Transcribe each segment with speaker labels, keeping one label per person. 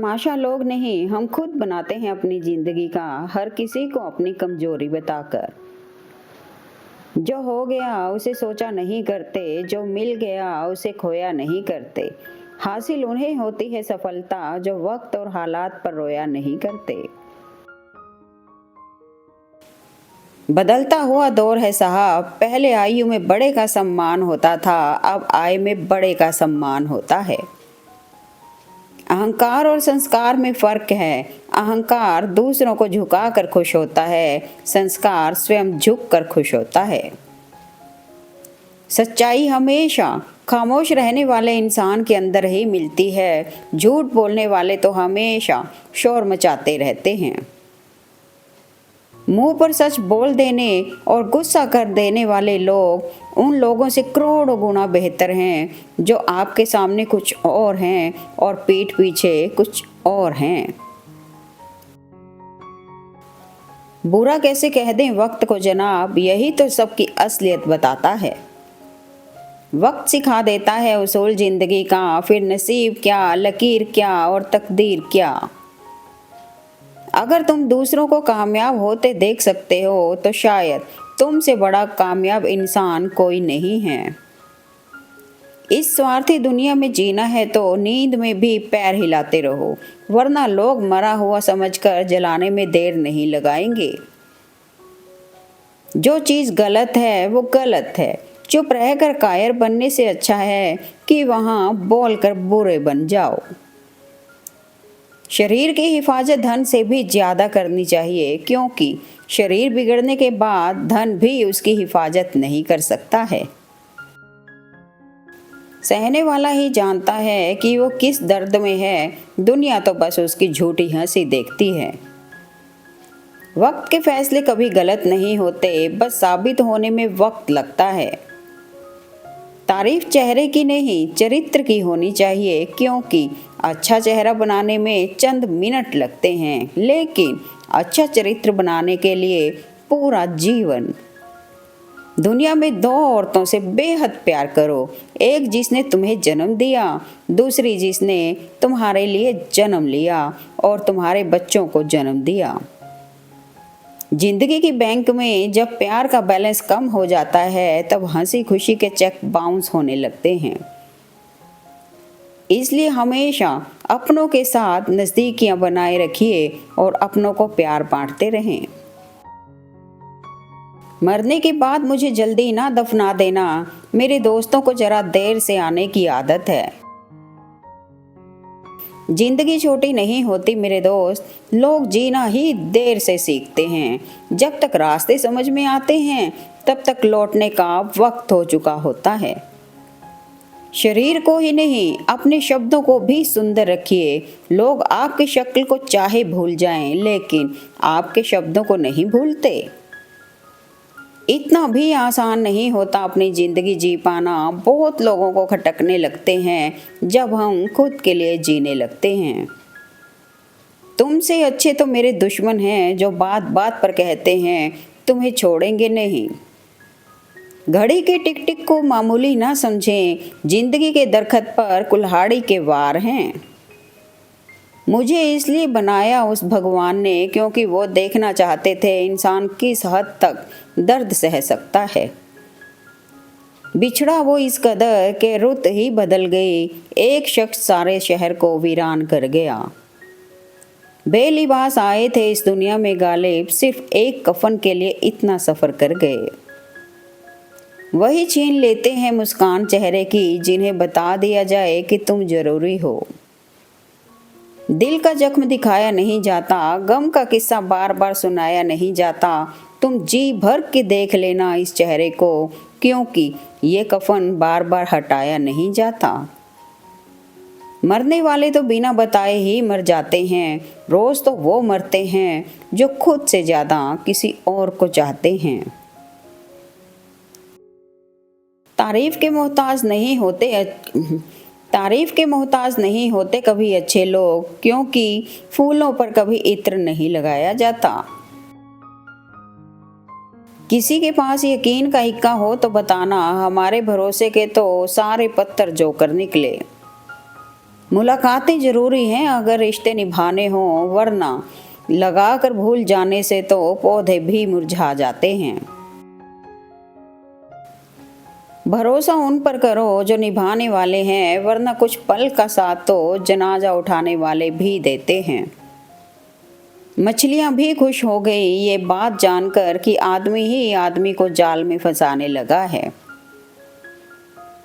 Speaker 1: तमाशा लोग नहीं, हम खुद बनाते हैं अपनी जिंदगी का, हर किसी को अपनी कमजोरी बताकर। जो हो गया उसे सोचा नहीं करते, जो मिल गया उसे खोया नहीं करते। हासिल उन्हें होती है सफलता जो वक्त और हालात पर रोया नहीं करते। बदलता हुआ दौर है साहब, पहले आयु में बड़े का सम्मान होता था, अब आय में बड़े का सम्मान होता है। अहंकार और संस्कार में फर्क है। अहंकार दूसरों को झुकाकर खुश होता है, संस्कार स्वयं झुक कर खुश होता है। सच्चाई हमेशा खामोश रहने वाले इंसान के अंदर ही मिलती है। झूठ बोलने वाले तो हमेशा शोर मचाते रहते हैं। मुंह पर सच बोल देने और गुस्सा कर देने वाले लोग उन लोगों से करोड़ों गुना बेहतर हैं जो आपके सामने कुछ और हैं और पीठ पीछे कुछ और हैं। बुरा कैसे कह दें वक्त को जनाब, यही तो सबकी असलियत बताता है। वक्त सिखा देता है उसूल जिंदगी का, फिर नसीब क्या, लकीर क्या और तकदीर क्या। अगर तुम दूसरों को कामयाब होते देख सकते हो तो शायद तुमसे बड़ा कामयाब इंसान कोई नहीं है। इस स्वार्थी दुनिया में जीना है तो नींद में भी पैर हिलाते रहो, वरना लोग मरा हुआ समझकर जलाने में देर नहीं लगाएंगे। जो चीज़ गलत है वो गलत है। चुप रहकर कायर बनने से अच्छा है कि वहाँ बोलकर बुरे बन जाओ। शरीर की हिफाजत धन से भी ज़्यादा करनी चाहिए, क्योंकि शरीर बिगड़ने के बाद धन भी उसकी हिफाजत नहीं कर सकता है। सहने वाला ही जानता है कि वो किस दर्द में है, दुनिया तो बस उसकी झूठी हंसी देखती है। वक्त के फैसले कभी गलत नहीं होते, बस साबित होने में वक्त लगता है। तारीफ चेहरे की नहीं चरित्र की होनी चाहिए, क्योंकि अच्छा चेहरा बनाने में चंद मिनट लगते हैं, लेकिन अच्छा चरित्र बनाने के लिए पूरा जीवन। दुनिया में दो औरतों से बेहद प्यार करो, एक जिसने तुम्हें जन्म दिया, दूसरी जिसने तुम्हारे लिए जन्म लिया और तुम्हारे बच्चों को जन्म दिया। जिंदगी की बैंक में जब प्यार का बैलेंस कम हो जाता है तब हंसी खुशी के चेक बाउंस होने लगते हैं। इसलिए हमेशा अपनों के साथ नज़दीकियां बनाए रखिए और अपनों को प्यार बांटते रहें। मरने के बाद मुझे जल्दी ना दफना देना, मेरे दोस्तों को जरा देर से आने की आदत है। जिंदगी छोटी नहीं होती मेरे दोस्त, लोग जीना ही देर से सीखते हैं। जब तक रास्ते समझ में आते हैं तब तक लौटने का वक्त हो चुका होता है। शरीर को ही नहीं अपने शब्दों को भी सुंदर रखिए। लोग आपकी शक्ल को चाहे भूल जाएं, लेकिन आपके शब्दों को नहीं भूलते। इतना भी आसान नहीं होता अपनी ज़िंदगी जी पाना। बहुत लोगों को खटकने लगते हैं जब हम खुद के लिए जीने लगते हैं। तुमसे अच्छे तो मेरे दुश्मन हैं जो बात बात पर कहते हैं तुम्हें छोड़ेंगे नहीं। घड़ी के टिक टिक को मामूली ना समझें, जिंदगी के दरखत पर कुल्हाड़ी के वार हैं। मुझे इसलिए बनाया उस भगवान ने, क्योंकि वो देखना चाहते थे इंसान किस हद तक दर्द सह सकता है। बिछड़ा वो इस कदर के रुत ही बदल गई, एक शख्स सारे शहर को वीरान कर गया। बेलिबास आए थे इस दुनिया में गालिब, सिर्फ एक कफन के लिए इतना सफ़र कर गए। वही छीन लेते हैं मुस्कान चेहरे की जिन्हें बता दिया जाए कि तुम जरूरी हो। दिल का जख्म दिखाया नहीं जाता, गम का किस्सा बार बार सुनाया नहीं जाता। तुम जी भर के देख लेना इस चेहरे को, क्योंकि ये कफन बार बार हटाया नहीं जाता। मरने वाले तो बिना बताए ही मर जाते हैं। रोज तो वो मरते हैं जो खुद से ज़्यादा किसी और को चाहते हैं। तारीफ के मोहताज नहीं होते कभी अच्छे लोग, क्योंकि फूलों पर कभी इत्र नहीं लगाया जाता। किसी के पास यकीन का इक्का हो तो बताना, हमारे भरोसे के तो सारे पत्थर जोकर निकले। मुलाकातें जरूरी हैं अगर रिश्ते निभाने हों, वरना लगाकर भूल जाने से तो पौधे भी मुरझा जाते हैं। भरोसा उन पर करो जो निभाने वाले हैं, वरना कुछ पल का साथ तो जनाजा उठाने वाले भी देते हैं। मछलियां भी खुश हो गई ये बात जानकर कि आदमी ही आदमी को जाल में फंसाने लगा है।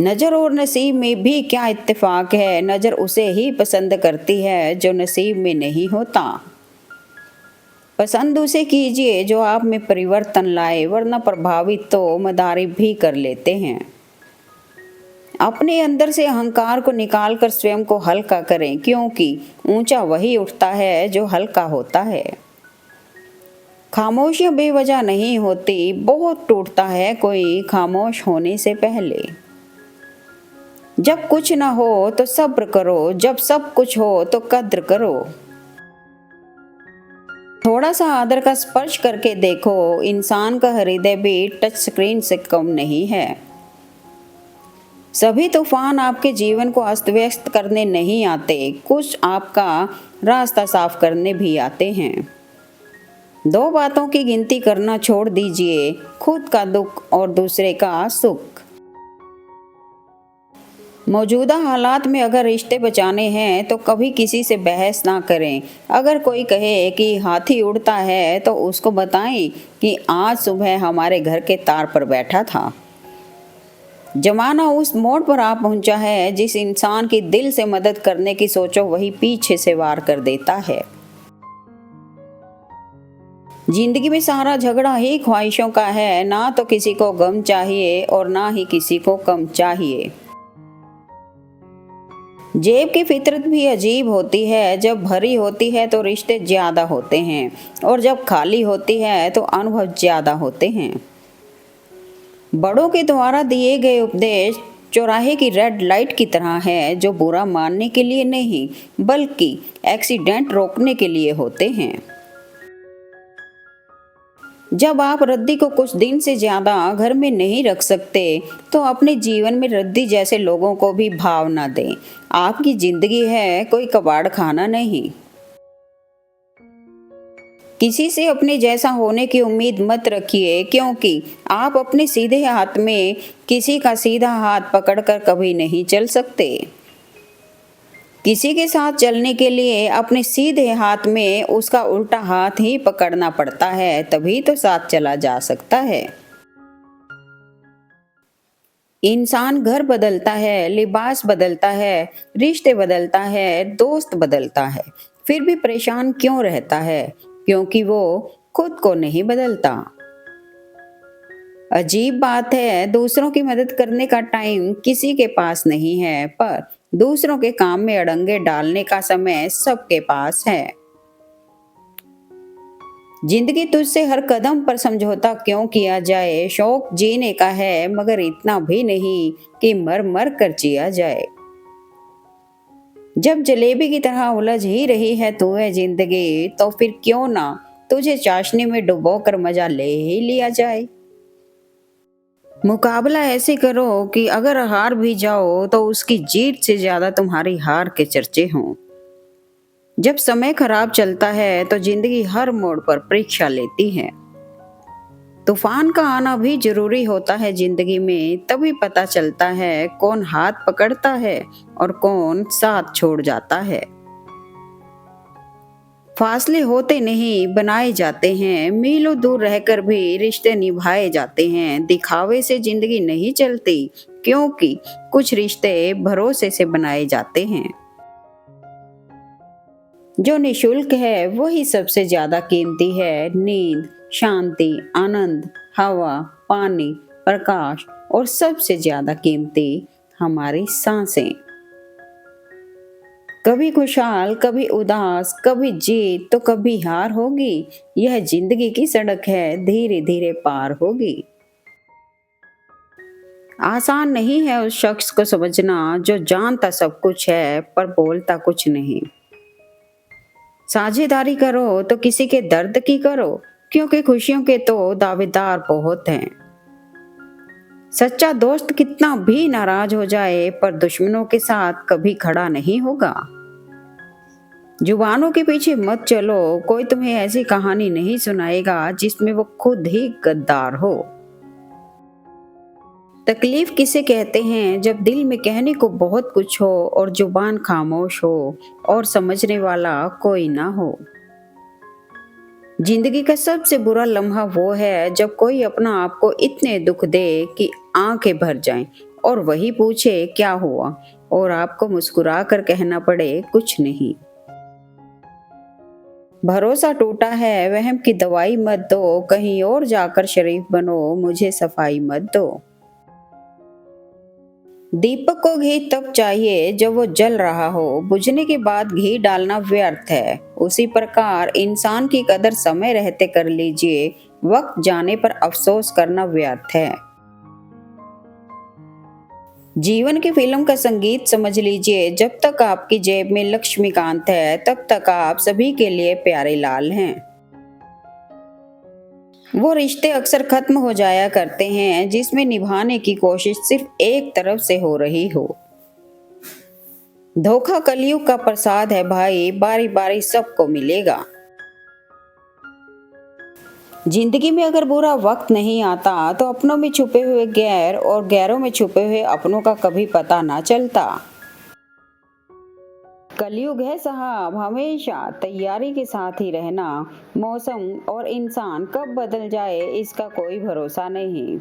Speaker 1: नजर और नसीब में भी क्या इत्तेफाक है, नजर उसे ही पसंद करती है जो नसीब में नहीं होता। पसंद उसे कीजिए जो आप में परिवर्तन लाए, वरना प्रभावित तो मदारी भी कर लेते हैं। अपने अंदर से अहंकार को निकालकर स्वयं को हल्का करें, क्योंकि ऊंचा वही उठता है जो हल्का होता है। खामोशियां बेवजह नहीं होती, बहुत टूटता है कोई खामोश होने से पहले। जब कुछ ना हो तो सब्र करो, जब सब कुछ हो तो कद्र करो। थोड़ा सा आदर का स्पर्श करके देखो, इंसान का हृदय भी टच स्क्रीन से कम नहीं है। सभी तूफान आपके जीवन को अस्त व्यस्त करने नहीं आते, कुछ आपका रास्ता साफ करने भी आते हैं। दो बातों की गिनती करना छोड़ दीजिए, खुद का दुख और दूसरे का सुख। मौजूदा हालात में अगर रिश्ते बचाने हैं तो कभी किसी से बहस ना करें। अगर कोई कहे कि हाथी उड़ता है तो उसको बताएं कि आज सुबह हमारे घर के तार पर बैठा था। जमाना उस मोड़ पर आ पहुंचा है, जिस इंसान की दिल से मदद करने की सोचो वही पीछे से वार कर देता है। जिंदगी में सारा झगड़ा ही ख्वाहिशों का है, ना तो किसी को गम चाहिए और ना ही किसी को कम चाहिए। जेब की फितरत भी अजीब होती है, जब भरी होती है तो रिश्ते ज्यादा होते हैं और जब खाली होती है तो अनुभव ज्यादा होते हैं। बड़ों के द्वारा दिए गए उपदेश चौराहे की रेड लाइट की तरह है, जो बुरा मानने के लिए नहीं बल्कि एक्सीडेंट रोकने के लिए होते हैं। जब आप रद्दी को कुछ दिन से ज्यादा घर में नहीं रख सकते तो अपने जीवन में रद्दी जैसे लोगों को भी भाव ना दें। आपकी जिंदगी है, कोई कबाड़ खाना नहीं। किसी से अपने जैसा होने की उम्मीद मत रखिए, क्योंकि आप अपने सीधे हाथ में किसी का सीधा हाथ पकड़कर कभी नहीं चल सकते। किसी के साथ चलने के लिए अपने सीधे हाथ में उसका उल्टा हाथ ही पकड़ना पड़ता है, तभी तो साथ चला जा सकता है। इंसान घर बदलता है, लिबास बदलता है, रिश्ते बदलता है, दोस्त बदलता है, फिर भी परेशान क्यों रहता है? क्योंकि वो खुद को नहीं बदलता। अजीब बात है, दूसरों की मदद करने का टाइम किसी के पास नहीं है, पर दूसरों के काम में अड़ंगे डालने का समय सबके पास है। जिंदगी तुझसे हर कदम पर समझौता क्यों किया जाए? शौक जीने का है, मगर इतना भी नहीं कि मर मर कर जिया जाए। जब जलेबी की तरह उलझ ही रही है तू है जिंदगी, तो फिर क्यों ना तुझे चाशनी में डुबो कर मजा ले ही लिया जाए। मुकाबला ऐसे करो कि अगर हार भी जाओ तो उसकी जीत से ज्यादा तुम्हारी हार के चर्चे हों। जब समय खराब चलता है तो जिंदगी हर मोड़ पर परीक्षा लेती है। तूफान का आना भी जरूरी होता है जिंदगी में, तभी पता चलता है कौन हाथ पकड़ता है और कौन साथ छोड़ जाता है। फासले होते नहीं बनाए जाते हैं, मीलों दूर रहकर भी रिश्ते निभाए जाते हैं। दिखावे से जिंदगी नहीं चलती, क्योंकि कुछ रिश्ते भरोसे से बनाए जाते हैं। जो निशुल्क है वही सबसे ज्यादा कीमती है। नींद, शांति, आनंद, हवा, पानी, प्रकाश और सबसे ज्यादा कीमती हमारी सांसें। कभी खुशहाल, कभी उदास, कभी जीत तो कभी हार होगी। यह जिंदगी की सड़क है, धीरे धीरे पार होगी। आसान नहीं है उस शख्स को समझना जो जानता सब कुछ है पर बोलता कुछ नहीं। साझेदारी करो तो किसी के दर्द की करो, क्योंकि खुशियों के तो दावेदार बहुत हैं। सच्चा दोस्त कितना भी नाराज हो जाए पर दुश्मनों के साथ कभी खड़ा नहीं होगा। जुबानों के पीछे मत चलो, कोई तुम्हें ऐसी कहानी नहीं सुनाएगा जिसमें वो खुद ही गद्दार हो। तकलीफ किसे कहते हैं जब दिल में कहने को बहुत कुछ हो और जुबान खामोश हो और समझने वाला कोई ना हो। जिंदगी का सबसे बुरा लम्हा वो है जब कोई अपना आपको इतने दुख दे कि आंखें भर जाएं और वही पूछे क्या हुआ और आपको मुस्कुरा कर कहना पड़े कुछ नहीं। भरोसा टूटा है, वहम की दवाई मत दो, कहीं और जाकर शरीफ बनो, मुझे सफाई मत दो। दीपक को घी तब चाहिए जब वो जल रहा हो, बुझने के बाद घी डालना व्यर्थ है। उसी प्रकार इंसान की कदर समय रहते कर लीजिए, वक्त जाने पर अफसोस करना व्यर्थ है। जीवन की फिल्म का संगीत समझ लीजिए, जब तक आपकी जेब में लक्ष्मीकांत है तब तक आप सभी के लिए प्यारे लाल हैं। वो रिश्ते अक्सर खत्म हो जाया करते हैं जिसमें निभाने की कोशिश सिर्फ एक तरफ से हो रही हो। धोखा कलयुग का प्रसाद है भाई, बारी बारी सबको मिलेगा। जिंदगी में अगर बुरा वक्त नहीं आता तो अपनों में छुपे हुए गैर और गैरों में छुपे हुए अपनों का कभी पता ना चलता। कलयुग है साहब, हमेशा तैयारी के साथ ही रहना। मौसम और इंसान कब बदल जाए इसका कोई भरोसा नहीं।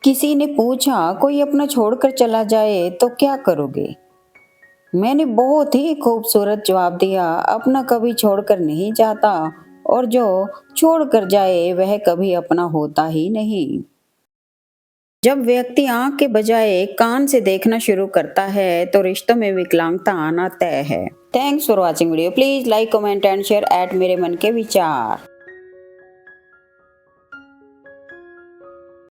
Speaker 1: किसी ने पूछा कोई अपना छोड़कर चला जाए तो क्या करोगे? मैंने बहुत ही खूबसूरत जवाब दिया, अपना कभी छोड़कर नहीं जाता और जो छोड़कर जाए वह कभी अपना होता ही नहीं। जब व्यक्ति आंख के बजाय कान से देखना शुरू करता है तो रिश्तों में विकलांगता आना तय है। Thanks for watching video. Please like comment and share eight मेरे मन के विचार।